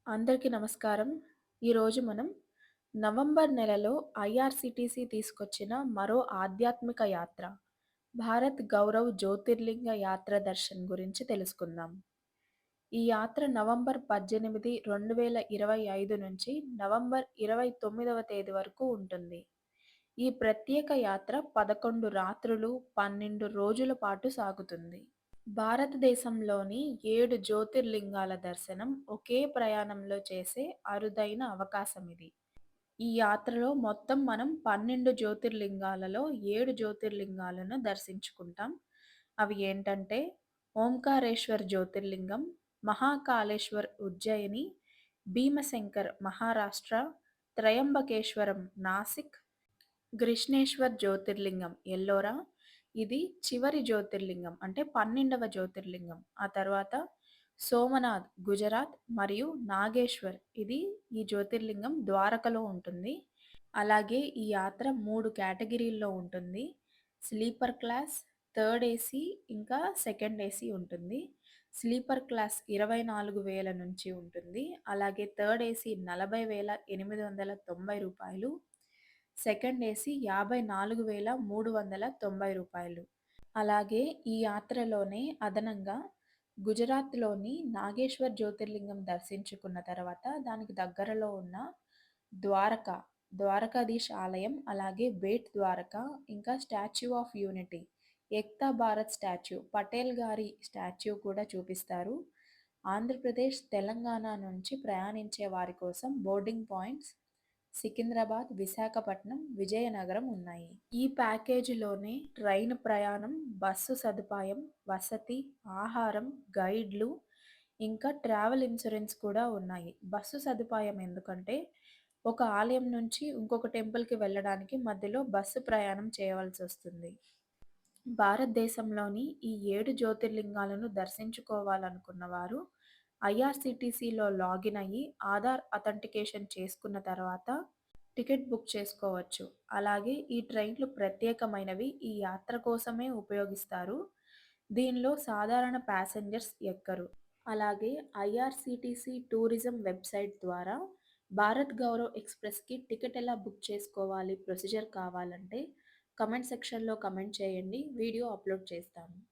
అందరికీ నమస్కారం. ఈరోజు మనం నవంబర్ నెలలో ఐఆర్‌సీటీసీ తీసుకొచ్చిన మరో ఆధ్యాత్మిక యాత్ర, భారత్ గౌరవ్ జ్యోతిర్లింగ యాత్ర దర్శన్ గురించి తెలుసుకుందాం. ఈ యాత్ర నవంబర్ 18, 2025 నుంచి నవంబర్ 29వ తేదీ వరకు ఉంటుంది. ఈ ప్రత్యేక యాత్ర 11 రాత్రులు, 12 రోజుల పాటు సాగుతుంది. భారతదేశంలోని 7 జ్యోతిర్లింగాల దర్శనం ఒకే ప్రయాణంలో చేసే అరుదైన అవకాశమిది. ఈ యాత్రలో మొత్తం మనం 12 జ్యోతిర్లింగాలలో 7 జ్యోతిర్లింగాలను దర్శించుకుంటాం. అవి ఏంటంటే ఓంకారేశ్వర్ జ్యోతిర్లింగం, మహాకాళేశ్వర్ ఉజ్జయిని, భీమశంకర్ మహారాష్ట్ర, త్రయంబకేశ్వరం నాసిక్, గ్రిష్ణేశ్వర్ జ్యోతిర్లింగం ఎల్లోరా. ఇది చివరి జ్యోతిర్లింగం అంటే 12వ జ్యోతిర్లింగం. ఆ తర్వాత సోమనాథ్ గుజరాత్ మరియు నాగేశ్వర్ ఈ జ్యోతిర్లింగం ద్వారకలో ఉంటుంది. అలాగే ఈ యాత్ర 3 కేటగిరీల్లో ఉంటుంది. స్లీపర్ క్లాస్, థర్డ్ ఏసీ ఇంకా సెకండ్ ఏసీ ఉంటుంది. స్లీపర్ క్లాస్ 24,000 నుంచి ఉంటుంది. అలాగే థర్డ్ ఏసీ రూ. 40,890. సెకండ్ ఏసీ రూ. 54,390. అలాగే ఈ యాత్రలోనే అదనంగా గుజరాత్‌లోని నాగేశ్వర్ జ్యోతిర్లింగం దర్శించుకున్న తర్వాత దానికి దగ్గరలో ఉన్న ద్వారకా, ద్వారకాధీశ్ ఆలయం, అలాగే బేట్ ద్వారకా, ఇంకా statue of unity, Ekta Bharat statue, Patel గారి స్టాచ్యూ కూడా చూపిస్తారు. ఆంధ్రప్రదేశ్, తెలంగాణ నుంచి ప్రయాణించే వారి కోసం బోర్డింగ్ పాయింట్స్ సికింద్రాబాద్, విశాఖపట్నం, విజయనగరం ఉన్నాయి. ఈ ప్యాకేజీలోనే ట్రైన్ ప్రయాణం, బస్సు సదుపాయం, వసతి, ఆహారం, గైడ్లు, ఇంకా ట్రావెల్ ఇన్సూరెన్స్ కూడా ఉన్నాయి. బస్సు సదుపాయం ఎందుకంటే ఒక ఆలయం నుంచి ఇంకొక టెంపుల్‌కి వెళ్ళడానికి మధ్యలో బస్సు ప్రయాణం చేయవలసొస్తుంది. భారతదేశంలోని ఈ 7 జ్యోతిర్లింగాలను దర్శించుకోవాలనుకున్న వారు ఐఆర్‌సీటీసీలో లాగిన్ అయ్యి ఆధార్ అథెంటికేషన్ చేసుకున్న తర్వాత టికెట్ బుక్ చేసుకోవచ్చు. అలాగే ఈ ట్రైన్‌లు ప్రత్యేకమైనవి. ఈ యాత్ర కోసమే ఉపయోగిస్తారు. దీనిలో సాధారణ ప్యాసింజర్స్ ఎక్కరు. అలాగే ఐఆర్‌సీటీసీ టూరిజం వెబ్‌సైట్ ద్వారా భారత్ గౌరవ్ ఎక్స్‌ప్రెస్‌కి టికెట్ ఎలా బుక్ చేసుకోవాలి, ప్రొసీజర్ కావాలంటే కామెంట్ సెక్షన్‌లో కామెంట్ చేయండి. వీడియో అప్‌లోడ్ చేస్తాను.